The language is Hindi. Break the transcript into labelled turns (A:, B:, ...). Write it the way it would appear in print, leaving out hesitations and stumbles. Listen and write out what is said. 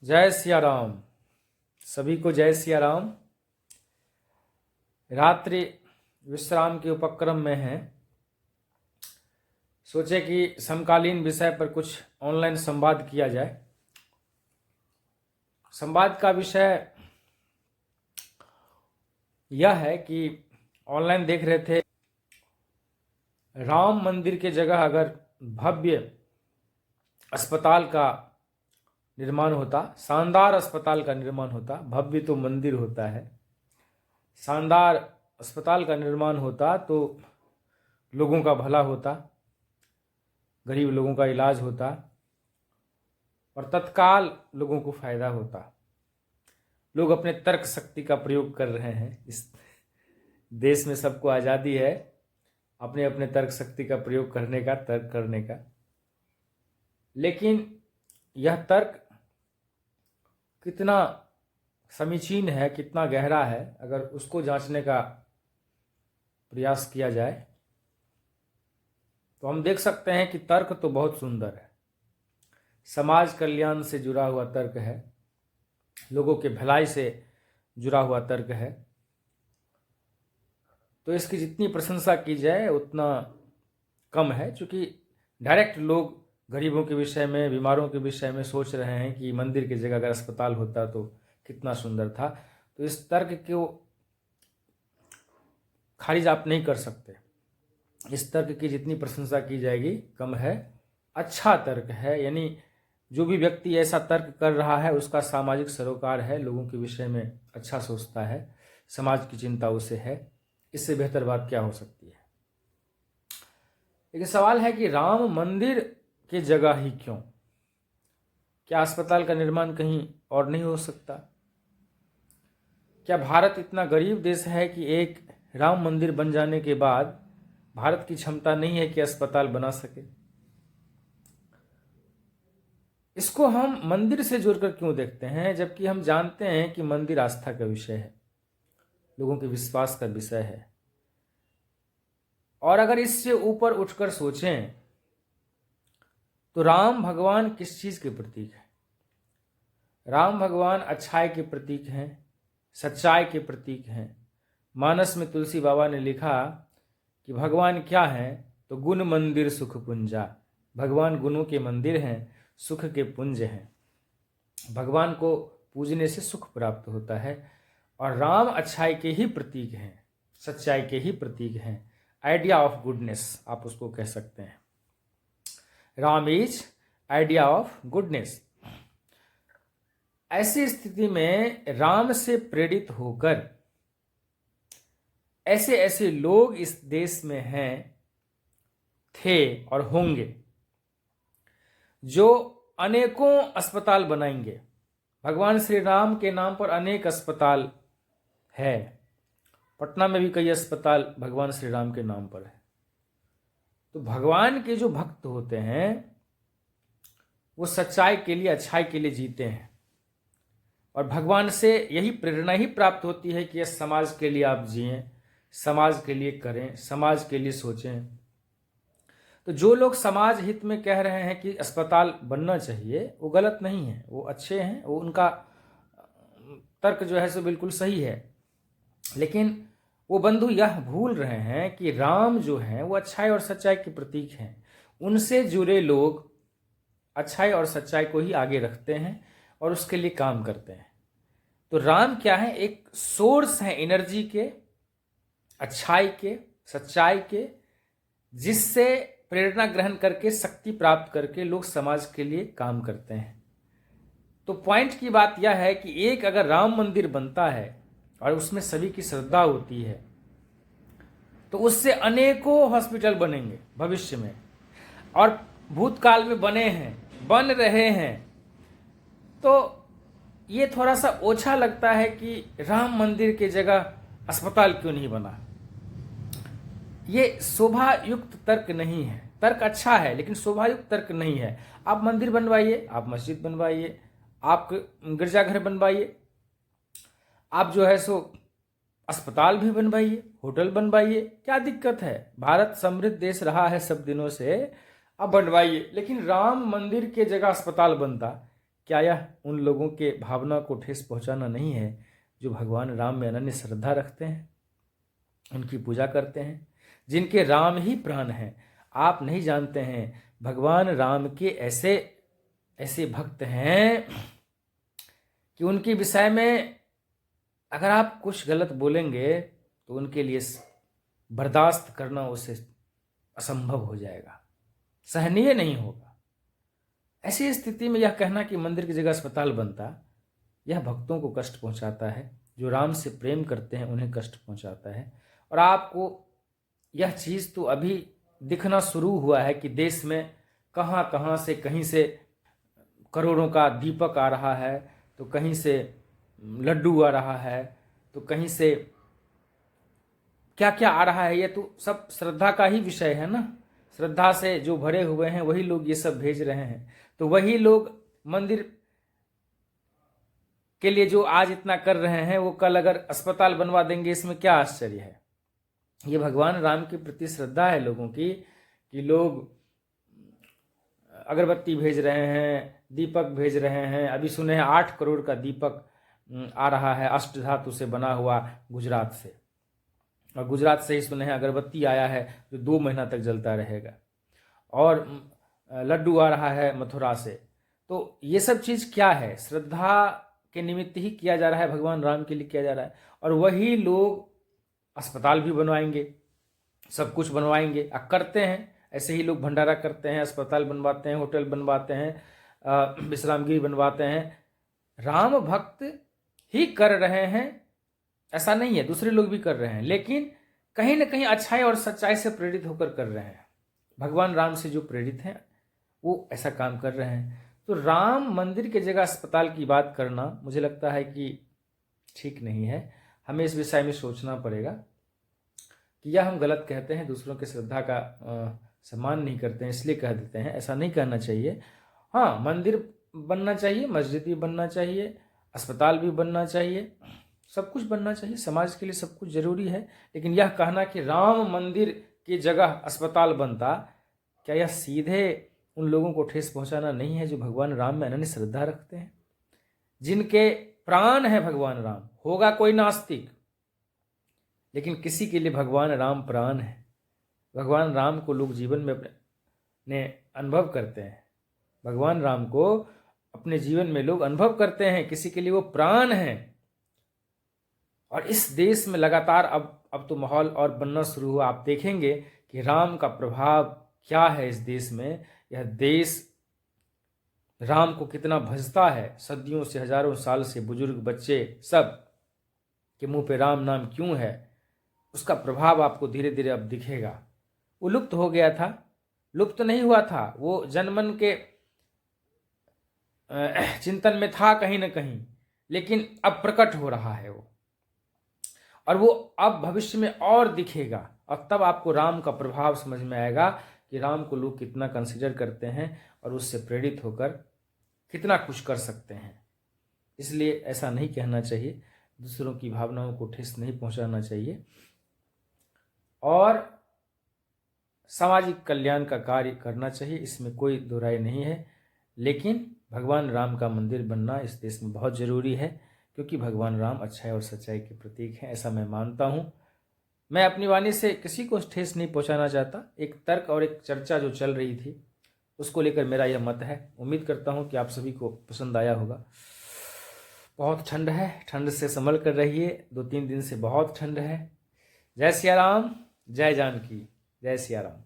A: जय सिया राम। सभी को जय सिया राम। रात्रि विश्राम के उपक्रम में हैं। सोचे कि समकालीन विषय पर कुछ ऑनलाइन संवाद किया जाए। संवाद का विषय यह है कि ऑनलाइन देख रहे थे, राम मंदिर के जगह अगर भव्य अस्पताल का निर्माण होता, शानदार अस्पताल का निर्माण होता, भव्य तो मंदिर होता है, शानदार अस्पताल का निर्माण होता तो लोगों का भला होता, गरीब लोगों का इलाज होता और तत्काल लोगों को फायदा होता। लोग अपने तर्क शक्ति का प्रयोग कर रहे हैं। इस देश में सबको आज़ादी है अपने अपने तर्क शक्ति का प्रयोग करने का, तर्क करने का, लेकिन यह तर्क कितना समीचीन है, कितना गहरा है, अगर उसको जांचने का प्रयास किया जाए तो हम देख सकते हैं कि तर्क तो बहुत सुंदर है, समाज कल्याण से जुड़ा हुआ तर्क है, लोगों के भलाई से जुड़ा हुआ तर्क है। तो इसकी जितनी प्रशंसा की जाए उतना कम है, क्योंकि डायरेक्ट लोग गरीबों के विषय में, बीमारों के विषय में सोच रहे हैं कि मंदिर की जगह अगर अस्पताल होता तो कितना सुंदर था। तो इस तर्क को खारिज आप नहीं कर सकते। इस तर्क की जितनी प्रशंसा की जाएगी कम है। अच्छा तर्क है, यानी जो भी व्यक्ति ऐसा तर्क कर रहा है उसका सामाजिक सरोकार है, लोगों के विषय में अच्छा सोचता है, समाज की चिंता उसे है। इससे बेहतर बात क्या हो सकती है। लेकिन सवाल है कि राम मंदिर की जगह ही क्यों? क्या अस्पताल का निर्माण कहीं और नहीं हो सकता? क्या भारत इतना गरीब देश है कि एक राम मंदिर बन जाने के बाद भारत की क्षमता नहीं है कि अस्पताल बना सके? इसको हम मंदिर से जोड़कर क्यों देखते हैं, जबकि हम जानते हैं कि मंदिर आस्था का विषय है, लोगों के विश्वास का विषय है। और अगर इससे ऊपर उठकर सोचें तो राम भगवान किस चीज के प्रतीक है? राम भगवान अच्छाई के प्रतीक हैं, सच्चाई के प्रतीक हैं। मानस में तुलसी बाबा ने लिखा कि भगवान क्या हैं? तो गुण मंदिर सुख पुंजा। भगवान गुणों के मंदिर हैं, सुख के पुंज हैं। भगवान को पूजने से सुख प्राप्त होता है। और राम अच्छाई के ही प्रतीक हैं, सच्चाई के ही प्रतीक हैं। आइडिया ऑफ गुडनेस आप उसको कह सकते हैं। Ram is idea of goodness. ऐसी स्थिति में राम से प्रेरित होकर ऐसे ऐसे लोग इस देश में हैं, थे और होंगे जो अनेकों अस्पताल बनाएंगे। भगवान श्री राम के नाम पर अनेक अस्पताल है। पटना में भी कई अस्पताल भगवान श्री राम के नाम पर है। तो भगवान के जो भक्त होते हैं वो सच्चाई के लिए, अच्छाई के लिए जीते हैं। और भगवान से यही प्रेरणा ही प्राप्त होती है कि इस समाज के लिए आप जिएं, समाज के लिए करें, समाज के लिए सोचें। तो जो लोग समाज हित में कह रहे हैं कि अस्पताल बनना चाहिए, वो गलत नहीं है, वो अच्छे हैं, वो उनका तर्क जो है सो बिल्कुल सही है। लेकिन वो बंधु यह भूल रहे हैं कि राम जो हैं वो अच्छाई और सच्चाई के प्रतीक हैं। उनसे जुड़े लोग अच्छाई और सच्चाई को ही आगे रखते हैं और उसके लिए काम करते हैं। तो राम क्या है? एक सोर्स है एनर्जी के, अच्छाई के, सच्चाई के, जिससे प्रेरणा ग्रहण करके, शक्ति प्राप्त करके लोग समाज के लिए काम करते हैं। तो पॉइंट की बात यह है कि एक अगर राम मंदिर बनता है और उसमें सभी की श्रद्धा होती है तो उससे अनेकों हॉस्पिटल बनेंगे भविष्य में, और भूतकाल में बने हैं, बन रहे हैं। तो ये थोड़ा सा ओछा लगता है कि राम मंदिर की जगह अस्पताल क्यों नहीं बना। ये शोभा युक्त तर्क नहीं है। तर्क अच्छा है लेकिन शोभा युक्त तर्क नहीं है। आप मंदिर बनवाइए, आप मस्जिद बनवाइए, आप गिरजाघर बनवाइए, आप जो है सो अस्पताल भी बनवाइए, होटल बनवाइए, क्या दिक्कत है? भारत समृद्ध देश रहा है सब दिनों से, अब बनवाइए। लेकिन राम मंदिर के जगह अस्पताल बनता, क्या यह उन लोगों के भावना को ठेस पहुंचाना नहीं है जो भगवान राम में अनन्य श्रद्धा रखते हैं, उनकी पूजा करते हैं, जिनके राम ही प्राण हैं? आप नहीं जानते हैं भगवान राम के ऐसे ऐसे भक्त हैं कि उनके विषय में अगर आप कुछ गलत बोलेंगे तो उनके लिए बर्दाश्त करना उसे असंभव हो जाएगा, सहनीय नहीं होगा। ऐसी स्थिति में यह कहना कि मंदिर की जगह अस्पताल बनता, यह भक्तों को कष्ट पहुंचाता है, जो राम से प्रेम करते हैं उन्हें कष्ट पहुंचाता है। और आपको यह चीज़ तो अभी दिखना शुरू हुआ है कि देश में कहाँ कहाँ से, कहीं से करोड़ों का दीपक आ रहा है, तो कहीं से लड्डू आ रहा है, तो कहीं से क्या क्या आ रहा है। ये तो सब श्रद्धा का ही विषय है ना। श्रद्धा से जो भरे हुए हैं वही लोग ये सब भेज रहे हैं। तो वही लोग मंदिर के लिए जो आज इतना कर रहे हैं वो कल अगर अस्पताल बनवा देंगे, इसमें क्या आश्चर्य है। ये भगवान राम के प्रति श्रद्धा है लोगों की कि लोग अगरबत्ती भेज रहे हैं, दीपक भेज रहे हैं। अभी सुने हैं 8 करोड़ का दीपक आ रहा है अष्टधातु से बना हुआ गुजरात से, और गुजरात से ही सुने हैं अगरबत्ती आया है जो 2 महीना तक जलता रहेगा, और लड्डू आ रहा है मथुरा से। तो ये सब चीज़ क्या है? श्रद्धा के निमित्त ही किया जा रहा है, भगवान राम के लिए किया जा रहा है। और वही लोग अस्पताल भी बनवाएंगे, सब कुछ बनवाएंगे, करते हैं। ऐसे ही लोग भंडारा करते हैं, अस्पताल बनवाते हैं, होटल बनवाते हैं, विश्रामगृह बनवाते हैं। राम भक्त ही कर रहे हैं ऐसा नहीं है, दूसरे लोग भी कर रहे हैं, लेकिन कहीं ना कहीं अच्छाई और सच्चाई से प्रेरित होकर कर रहे हैं। भगवान राम से जो प्रेरित हैं वो ऐसा काम कर रहे हैं। तो राम मंदिर की जगह अस्पताल की बात करना मुझे लगता है कि ठीक नहीं है। हमें इस विषय में सोचना पड़ेगा कि यह हम गलत कहते हैं, दूसरों की श्रद्धा का सम्मान नहीं करते हैं इसलिए कह देते हैं, ऐसा नहीं कहना चाहिए। हाँ, मंदिर बनना चाहिए, मस्जिद भी बनना चाहिए, अस्पताल भी बनना चाहिए, सब कुछ बनना चाहिए, समाज के लिए सब कुछ जरूरी है। लेकिन यह कहना कि राम मंदिर की जगह अस्पताल बनता, क्या यह सीधे उन लोगों को ठेस पहुंचाना नहीं है जो भगवान राम में अनन्य श्रद्धा रखते हैं, जिनके प्राण है भगवान राम? होगा कोई नास्तिक, लेकिन किसी के लिए भगवान राम प्राण है। भगवान राम को लोग जीवन में अपने अनुभव करते हैं, भगवान राम को अपने जीवन में लोग अनुभव करते हैं, किसी के लिए वो प्राण है। और इस देश में लगातार अब तो माहौल और बनना शुरू हुआ। आप देखेंगे कि राम का प्रभाव क्या है इस देश में। यह देश राम को कितना भजता है, सदियों से, हजारों साल से बुजुर्ग बच्चे सब के मुंह पे राम नाम क्यों है, उसका प्रभाव आपको धीरे धीरे अब दिखेगा। वो लुप्त हो गया था, लुप्त नहीं हुआ था, वो जनमन के चिंतन में था कहीं ना कहीं, लेकिन अब प्रकट हो रहा है वो, और वो अब भविष्य में और दिखेगा। और तब आपको राम का प्रभाव समझ में आएगा कि राम को लोग कितना कंसीडर करते हैं और उससे प्रेरित होकर कितना कुछ कर सकते हैं। इसलिए ऐसा नहीं कहना चाहिए, दूसरों की भावनाओं को ठेस नहीं पहुंचाना चाहिए, और सामाजिक कल्याण का कार्य करना चाहिए, इसमें कोई दो राय नहीं है। लेकिन भगवान राम का मंदिर बनना इस देश में बहुत ज़रूरी है, क्योंकि भगवान राम अच्छाई और सच्चाई के प्रतीक हैं, ऐसा मैं मानता हूँ। मैं अपनी वाणी से किसी को ठेस नहीं पहुंचाना चाहता। एक तर्क और एक चर्चा जो चल रही थी उसको लेकर मेरा यह मत है। उम्मीद करता हूँ कि आप सभी को पसंद आया होगा। बहुत ठंड है, ठंड से संभल कर रहिए, 2-3 दिन से बहुत ठंड है। जय सिया राम, जय जानकी, जय सिया राम।